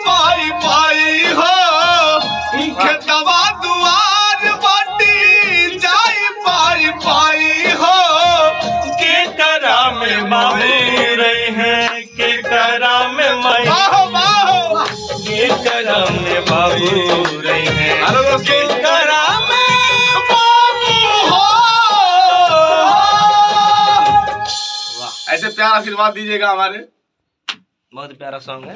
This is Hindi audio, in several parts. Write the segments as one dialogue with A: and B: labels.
A: पाई पाई हो खेतवा दुआर बाटी जाई पाई पाई हो के करा में बाबू रही है के करा में माई के करा में बाबू रही है के करा में बाबू हो। ऐसे प्यार आशीर्वाद दीजिएगा हमारे। बहुत प्यारा सॉन्ग है।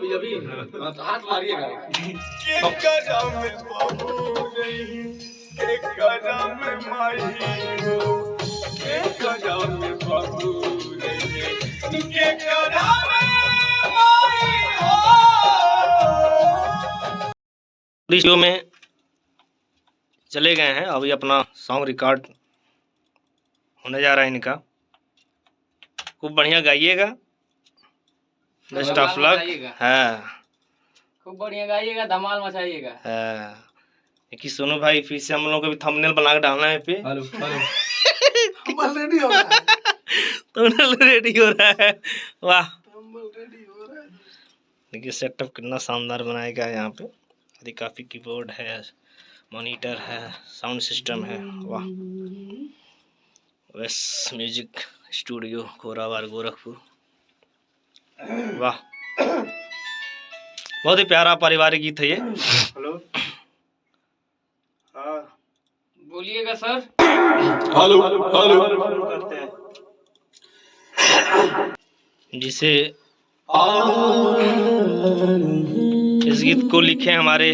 A: अभी हाथ मारिएगा। शो में चले गए हैं, अभी अपना सॉन्ग रिकॉर्ड होने जा रहा है इनका। खूब बढ़िया गाइएगा, बेस्ट ऑफ लक है।
B: खूब बढ़िया गाइएगा, धमाल मचाइएगा।
A: कि सोनू भाई फिर से हम लोग को भी थंबनेल बना के डालना है पे। हेलो रेडी हो रहा है। थंबनेल रेडी हो रहा है। वाह रेडी हो रहा है। देखिए सेटअप कितना शानदार बनाएगा यहाँ पे। अभी काफी कीबोर्ड है, मॉनिटर है, साउंड सिस्टम है। वाह वेस म्यूजिक स्टूडियो कोराबार गोरखपुर। वाह बहुत ही प्यारा पारिवारिक गीत है ये। हेलो हाँ
B: बोलिएगा सर।
A: हेलो हेलो जिसे इस गीत को लिखे हमारे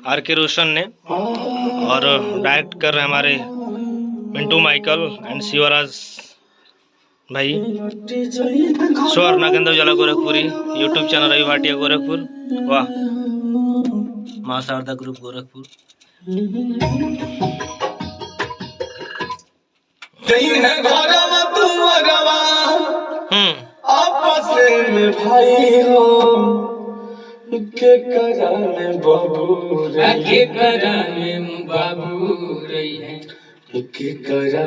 A: आर.के. रोशन ने और डायरेक्ट कर रहे हैं हमारे मिंटू माइकल एंड शिवराज भाई। स्वर नागेंद्र उजाला गोरखपुरी, यूट्यूब चैनल रवि भाटिया गोरखपुर। वाह मां शारदा ग्रुप गोरखपुर। आपस में भाई हो के करा में बाबू
B: के करा में बाबू रही है
A: के करा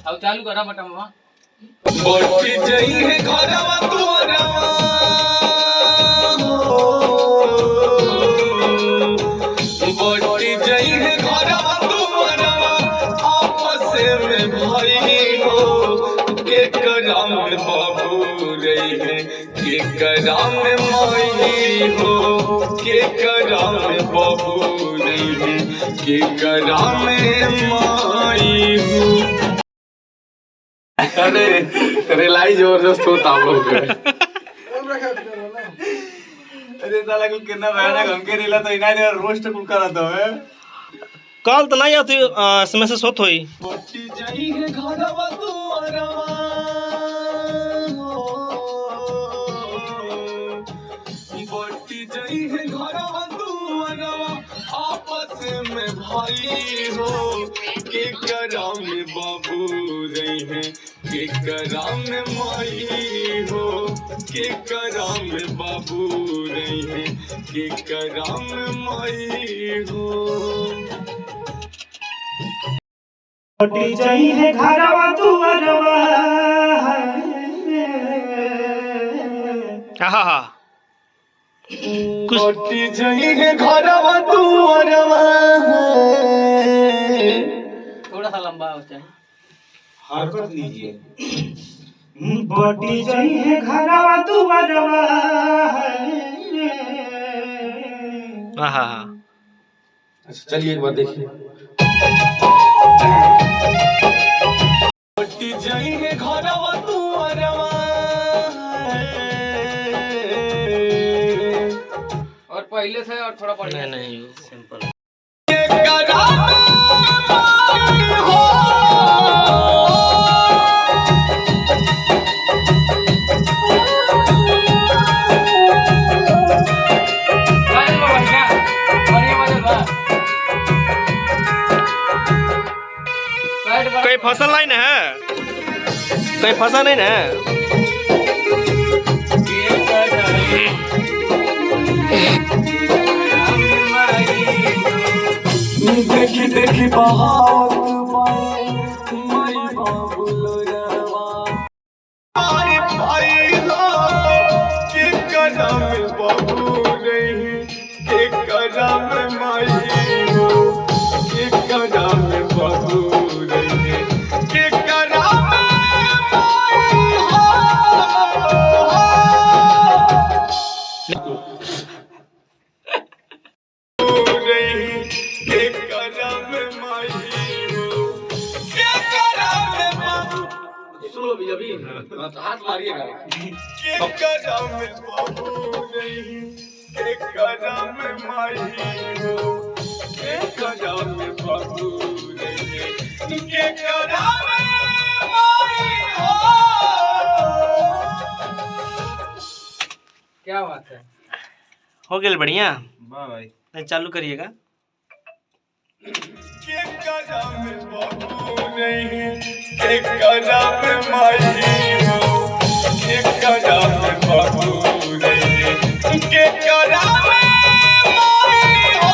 B: अब चालू करा बटा मामा।
A: बोटी जई है घरवा दुआरवा बोटी जई है घरवा दुआरवा आपस में भाई हो के करा में बाबू रही है के करा में माई हो के करा में बाबू रही है के करा में माई हो। अरे लाई जबरदस्त होता हम लोग अरे साला कुल कितना भयानक हमके रीला तो इना ने रोस्ट कुल कराता है। कल तो नहीं आती समय से सोत होई बोटी जाई है घरवा दुआरवा बोटी जाई है घरवा दुआरवा आपस में भाई हो के करा में बाबू रही है के करा में माई हो के करा में बाबू रही है के करा में माई हो। बोटी जाई है घरवा दुआरवा बोटी जाई है घरवा दुआरवा
B: थोड़ा सा लंबा हो चाहिए।
A: हरकत लीजिए।
C: बोटी जाई है घरवा दुआरवा
A: अच्छा चलिए एक बार देखिए। बोटी जाई है घरवा दुआरवा
B: और पहले से और थोड़ा पढ़ना
A: नहीं सिंपल
D: कहीं फंसा नहीं ना?
A: देखी देखी बहावत माई बाबुलरवा भाई भाई हो के करम बाबू नहीं के करम माई हो के करम बाबू नहीं के करम माई हो नहीं के करम माई हो के करम बाबू
B: सुनो भी अभी हाथ मारिएगा।
A: के करम बाबू नहीं के करम माई हो के करम बाबू नहीं के करम माई हो।
B: क्या बात है?
D: हो गया बढ़िया।
E: वाह भाई।
D: नहीं, चालू करिएगा।
A: के करम बाबू नहीं के करम माई हो के करम बाबू नहीं के करम माई हो।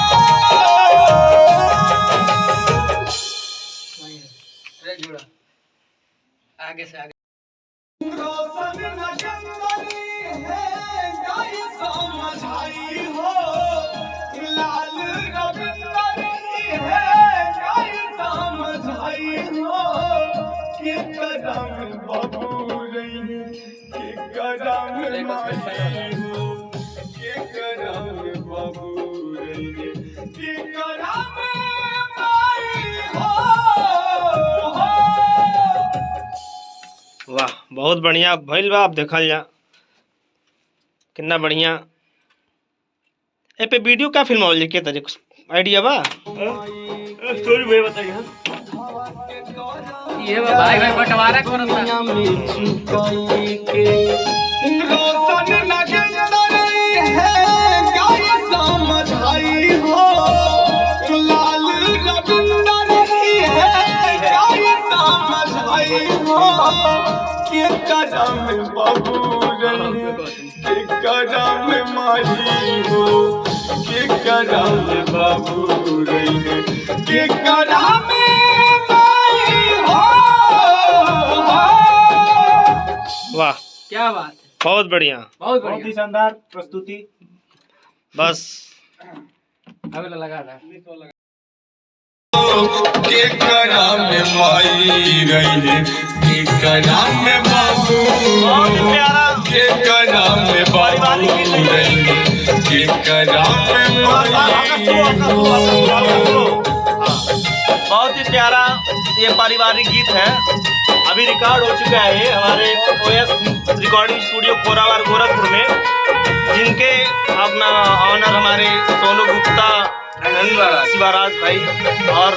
B: ट्रैक जुड़ा आगे से आगे।
A: रोशन नगंदरी है गाय समझाई हो लाल रविंदरी है गाय समझाई हो के करम बाबू नहीं के करम माई हो के करम बाबू नहीं के करम माई हो।
D: वाह, बहुत बढ़िया भइल बा। आप देखल जा कितना बढ़िया। ए पे वीडियो का फिल्म आवल के तरीके कुछ आइडिया बा? स्टोरी वे बताइए।
B: ये भाई भाई बंटवारा कौन था?
A: रोशन नगंदरी है गाय समझाई हो लाल रविंदरी है गाय समझाई हो के करम बाबू नहीं के करम माई हो के करम बाबू नहीं के करम माई हो।
D: वाह,
B: क्या बात है?
D: बहुत बढ़िया।
B: बहुत
E: बहुत ही
B: बढ़िया।
E: शानदार प्रस्तुति।
D: बस
B: अगला लगा रहा।
A: के करम माई रही के करम बाबू के करम बाबू रही के करम
D: बहुत ही प्यारा ये पारिवारिक गीत है। अभी रिकॉर्ड हो चुका है ये हमारे ओएस रिकॉर्डिंग स्टूडियो कोरावार गोरखपुर में, जिनके अपना ऑनर हमारे सोनू गुप्ता, शिवराज भाई और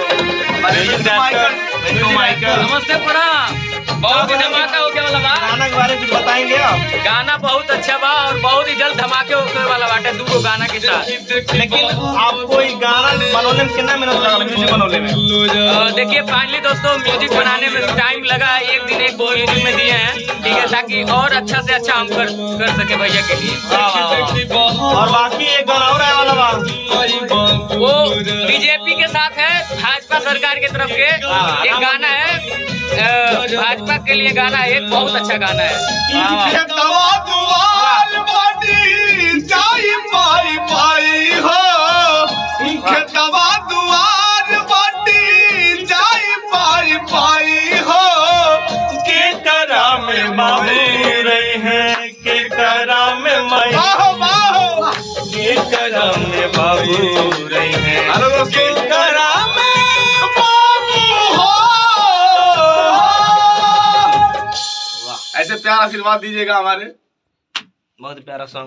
D: हमारे म्यूजिक डायरेक्टर माइकल।
B: नमस्ते प्रणाम। बहुत ही धमाका हो गया वाला बा।
D: गाना के बारे में कुछ बताएंगे आप?
B: गाना बहुत अच्छा बा और बहुत ही जल्द धमाके होने वाला बाटे दूगो गाना के साथ।
D: लेकिन आपको ये गाना बनने में कितना मेहनत लगा म्यूजिक बनाने में?
B: देखिए फाइनली दोस्तों म्यूजिक बनाने में टाइम लगा। एक दिन एक म्यूजिक में दिए हैं, ठीक है, ताकि और अच्छा से अच्छा हम कर सके भैया के लिए।
D: और बाकी एक गाना और आने वाला बा,
B: वो बीजेपी के साथ है, भाजपा सरकार की तरफ के एक गाना है। भाजपा के लिए गाना है, एक बहुत अच्छा गाना है।
A: खेतवा दुआर बाटी जाई पाई पाई हो खेतवा दुआर बाटी जाई पाई पाई हो के करम बाबू रही है के करम माई के करम बाबू रही है के करम बाबू हो। ऐसे प्यार आशीर्वाद दीजिएगा हमारे।
D: बहुत प्यारा सॉन्ग।